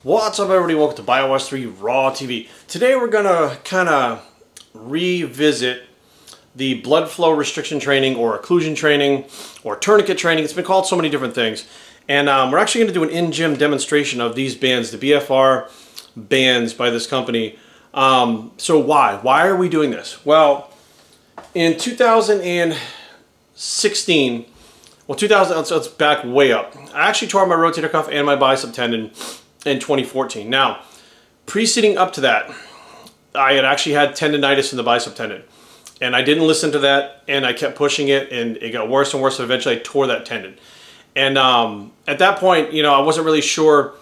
What's up, everybody? Welcome to BioS 3 Raw TV. Today we're gonna kind of revisit the blood flow restriction training or occlusion training or tourniquet training. It's been called so many different things. And we're actually going to do an in-gym demonstration of these bands, the BFR bands by this company. So why? Why are we doing this? Well, in 2016, let's back way up. I actually tore my rotator cuff and my bicep tendon in 2014. Now, preceding up to that, I had actually had tendonitis in the bicep tendon. And I didn't listen to that, and I kept pushing it, and it got worse and worse, and eventually I tore that tendon. And at that point, I wasn't really sure,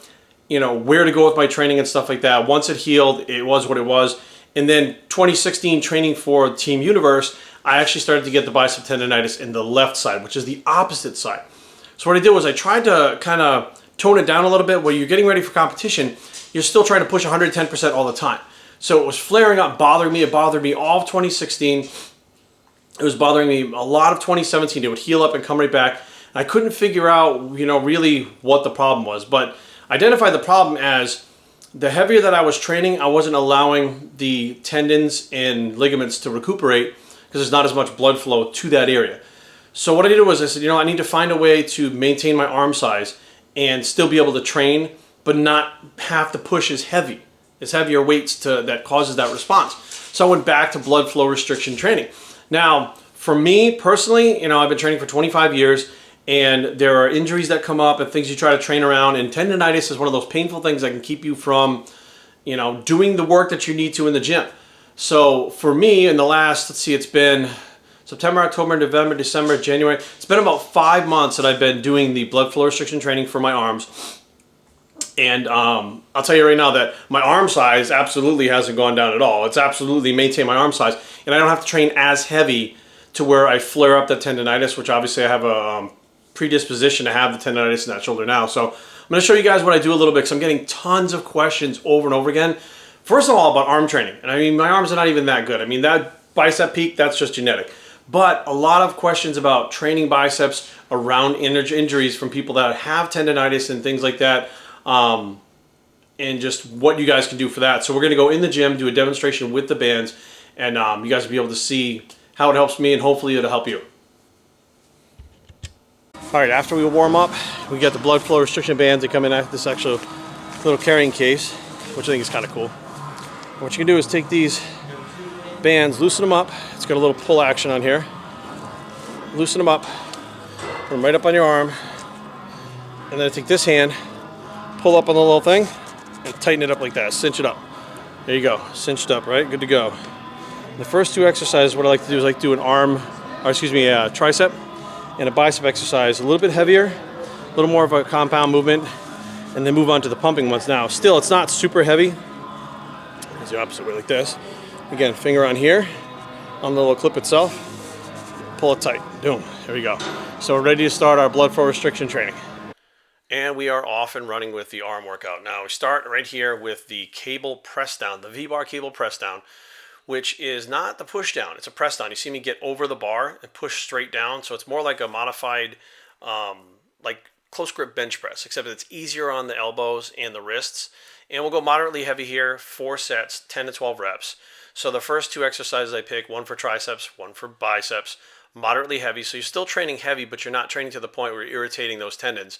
where to go with my training and stuff like that. Once it healed, it was what it was. And then 2016 training for Team Universe, I actually started to get the bicep tendonitis in the left side, which is the opposite side. So what I did was I tried to kind of tone it down a little bit. Where you're getting ready for competition, you're still trying to push 110% all the time. So it was flaring up, bothering me. It bothered me all of 2016. It was bothering me a lot of 2017. It would heal up and come right back. I couldn't figure out, really what the problem was. But I identified the problem as the heavier that I was training, I wasn't allowing the tendons and ligaments to recuperate because there's not as much blood flow to that area. So what I did was I said, I need to find a way to maintain my arm size and still be able to train, but not have to push as heavier weights that causes that response. So I went back to blood flow restriction training. Now, for me personally, I've been training for 25 years, and there are injuries that come up and things you try to train around, and tendonitis is one of those painful things that can keep you from, doing the work that you need to in the gym. So for me, in the last, it's been September, October, November, December, January. It's been about 5 months that I've been doing the blood flow restriction training for my arms. And I'll tell you right now that my arm size absolutely hasn't gone down at all. It's absolutely maintained my arm size. And I don't have to train as heavy to where I flare up the tendonitis, which obviously I have a predisposition to have the tendonitis in that shoulder now. So I'm going to show you guys what I do a little bit because I'm getting tons of questions over and over again. First of all, about arm training. And my arms are not even that good. That bicep peak, that's just genetic. But a lot of questions about training biceps around injuries from people that have tendonitis and things like that, and just what you guys can do for that. So we're going to go in the gym, do a demonstration with the bands, and you guys will be able to see how it helps me, and hopefully it'll help you. All right, after we warm up, we got the blood flow restriction bands. They come in at this actual little carrying case, which I think is kind of cool. What you can do is take these bands, loosen them up. It's got a little pull action on here. Loosen them up, put them right up on your arm, and then take this hand, pull up on the little thing, and tighten it up like that. Cinch it up. There you go. Cinched up, right? Good to go. The first two exercises, what I like to do is do an tricep and a bicep exercise. A little bit heavier, a little more of a compound movement, and then move on to the pumping ones now. Still, it's not super heavy. It's the opposite way, like this. Again, finger on here, on the little clip itself. Pull it tight. Boom. There we go. So we're ready to start our blood flow restriction training. And we are off and running with the arm workout. Now we start right here with the cable press down, the V-bar cable press down, which is not the push down. It's a press down. You see me get over the bar and push straight down. So it's more like a modified, like close grip bench press, except it's easier on the elbows and the wrists. And we'll go moderately heavy here, 4 sets, 10 to 12 reps. So the first two exercises I pick, one for triceps, one for biceps, moderately heavy. So you're still training heavy, but you're not training to the point where you're irritating those tendons.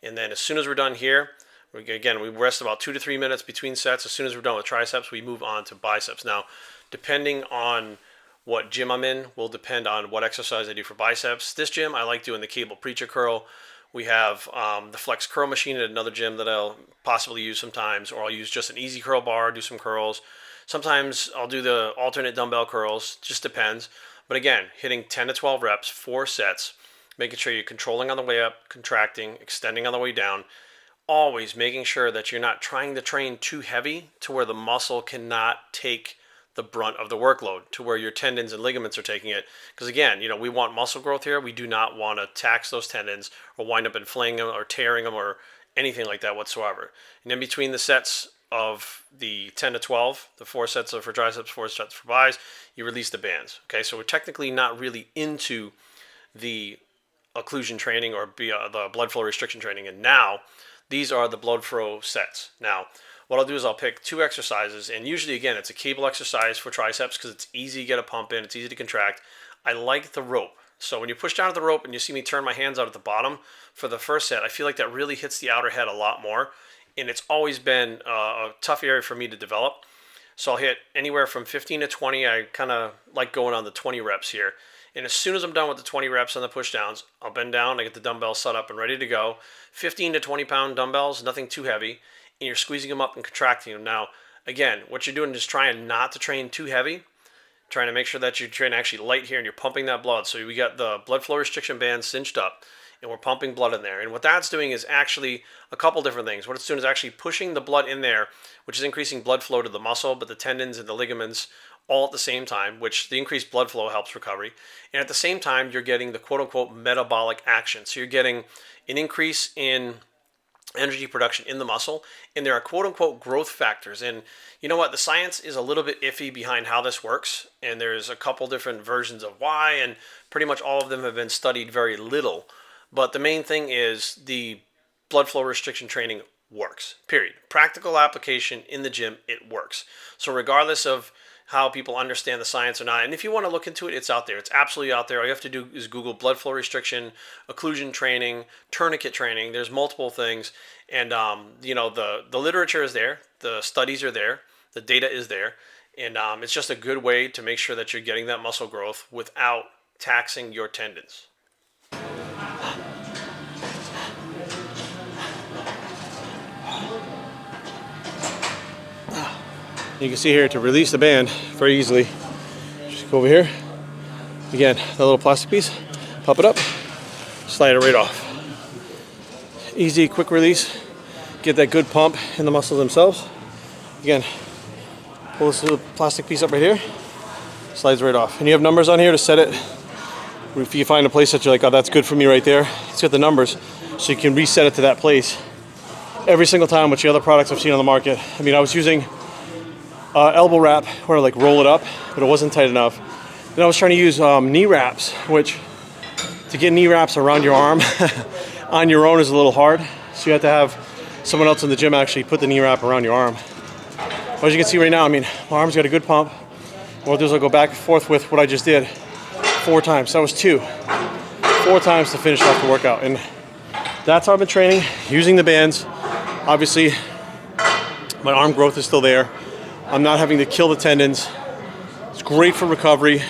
And then as soon as we're done here, we rest about 2 to 3 minutes between sets. As soon as we're done with triceps, we move on to biceps. Now, depending on what gym I'm in, will depend on what exercise I do for biceps. This gym, I like doing the cable preacher curl. We have the flex curl machine at another gym that I'll possibly use sometimes, or I'll use just an easy curl bar, do some curls. Sometimes I'll do the alternate dumbbell curls, just depends. But again, hitting 10 to 12 reps, 4 sets, making sure you're controlling on the way up, contracting, extending on the way down. Always making sure that you're not trying to train too heavy to where the muscle cannot take the brunt of the workload, to where your tendons and ligaments are taking it. Because again, we want muscle growth here. We do not want to tax those tendons or wind up inflaming them or tearing them or anything like that whatsoever. And in between the sets of the 10 to 12, the 4 sets are for triceps, 4 sets for bis, you release the bands. Okay, so we're technically not really into the occlusion training or the blood flow restriction training. And now These are the blood flow sets. Now, what I'll do is I'll pick 2 exercises, and usually, again, it's a cable exercise for triceps because it's easy to get a pump in, it's easy to contract. I like the rope. So when you push down at the rope and you see me turn my hands out at the bottom for the first set, I feel like that really hits the outer head a lot more, and it's always been a tough area for me to develop. So I'll hit anywhere from 15 to 20. I kind of like going on the 20 reps here. And as soon as I'm done with the 20 reps on the push downs, I'll bend down, I get the dumbbells set up and ready to go. 15 to 20 pound dumbbells, nothing too heavy, and you're squeezing them up and contracting them. Now, again, what you're doing is trying not to train too heavy, trying to make sure that you train actually light here and you're pumping that blood. So we got the blood flow restriction band cinched up and we're pumping blood in there. And what that's doing is actually a couple different things. What it's doing is actually pushing the blood in there, which is increasing blood flow to the muscle, but the tendons and the ligaments all at the same time, which the increased blood flow helps recovery. And at the same time, you're getting the quote-unquote metabolic action. So you're getting an increase in energy production in the muscle, and there are quote-unquote growth factors. And you know what? The science is a little bit iffy behind how this works, and there's a couple different versions of why, and pretty much all of them have been studied very little. But the main thing is the blood flow restriction training works, period. Practical application in the gym, it works. So regardless of how people understand the science or not, and if you want to look into it, it's out there. It's absolutely out there. All you have to do is Google blood flow restriction, occlusion training, tourniquet training. There's multiple things. And, the literature is there. The studies are there. The data is there. And it's just a good way to make sure that you're getting that muscle growth without taxing your tendons. You can see here to release the band very easily. Just go over here. Again, that little plastic piece, pop it up, slide it right off. Easy, quick release. Get that good pump in the muscles themselves. Again, pull this little plastic piece up right here, slides right off. And you have numbers on here to set it. If you find a place that you're like, oh, that's good for me right there, it's got the numbers, so you can reset it to that place every single time, which the other products I've seen on the market. I mean, I was using elbow wrap where I like roll it up, but it wasn't tight enough. Then I was trying to use knee wraps, which to get knee wraps around your arm on your own is a little hard. So you have to have someone else in the gym actually put the knee wrap around your arm. As you can see right now, I mean, my arm's got a good pump. What I'll do is I'll go back and forth with what I just did 4 times. That was 2. 4 times to finish off the workout. And that's how I've been training, using the bands. Obviously, my arm growth is still there. I'm not having to kill the tendons. It's great for recovery.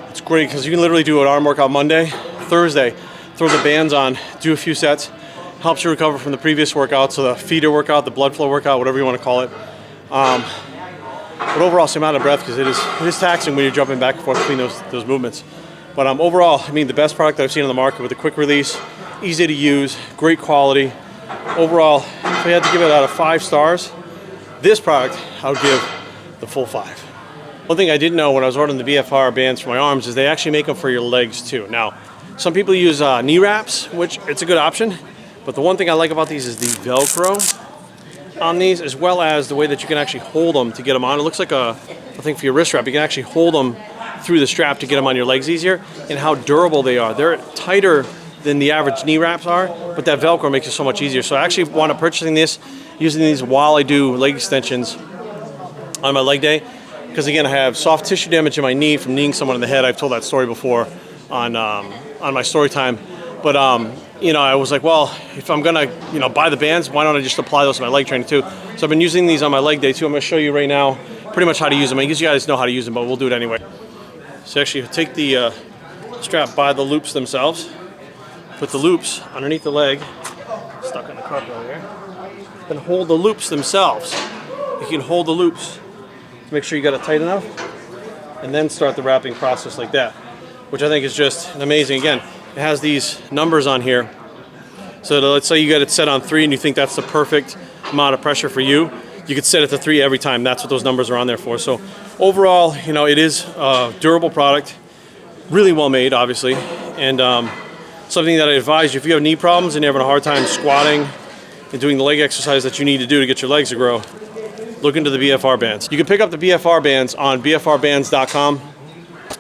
It's great because you can literally do an arm workout Monday, Thursday, throw the bands on, do a few sets. Helps you recover from the previous workout, so the feeder workout, the blood flow workout, whatever you want to call it. But overall, I'm out of breath because it is taxing when you're jumping back and forth between those movements. But overall, I mean, the best product that I've seen on the market with a quick release, easy to use, great quality. Overall, if I had to give it out of 5 stars, this product, I would give the full 5. One thing I didn't know when I was ordering the BFR bands for my arms is they actually make them for your legs too. Now, some people use knee wraps, which it's a good option, but the one thing I like about these is the Velcro on these, as well as the way that you can actually hold them to get them on. It looks like a thing for your wrist wrap. You can actually hold them through the strap to get them on your legs easier, and how durable they are. They're tighter than the average knee wraps are, but that Velcro makes it so much easier. So I actually wound up purchasing this, using these while I do leg extensions on my leg day, because again, I have soft tissue damage in my knee from kneeing someone in the head. I've told that story before on my story time. But I was like, well, if I'm gonna buy the bands, why don't I just apply those to my leg training too? So I've been using these on my leg day too. I'm gonna show you right now pretty much how to use them. I guess you guys know how to use them, but we'll do it anyway. So actually take the strap by the loops themselves, put the loops underneath the leg, stuck on the carpet over here, and hold the loops themselves. You can hold the loops to make sure you got it tight enough, and then start the wrapping process like that, which I think is just amazing. Again, it has these numbers on here. So let's say you got it set on 3 and you think that's the perfect amount of pressure for you. You could set it to 3 every time. That's what those numbers are on there for. So overall, it is a durable product, really well made, obviously, and something that I advise you if you have knee problems and you're having a hard time squatting and doing the leg exercise that you need to do to get your legs to grow, look into the BFR bands. You can pick up the BFR bands on bfrbands.com,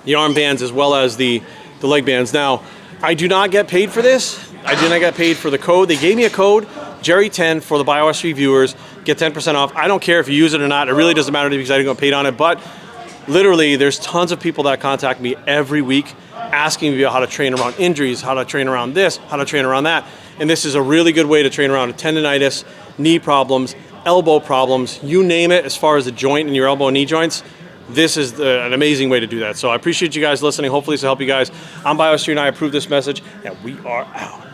the arm bands as well as the leg bands. Now, I do not get paid for this. I did not get paid for the code. They gave me a code. Jerry 10 for the BioS3 viewers. Get 10% off. I don't care if you use it or not. It really doesn't matter to me because I didn't get paid on it. But literally, there's tons of people that contact me every week asking me about how to train around injuries, how to train around this, how to train around that. And this is a really good way to train around tendonitis, knee problems, elbow problems, you name it, as far as the joint in your elbow and knee joints. This is an amazing way to do that. So I appreciate you guys listening. Hopefully this will help you guys. I'm BioS3 and I approve this message, and we are out.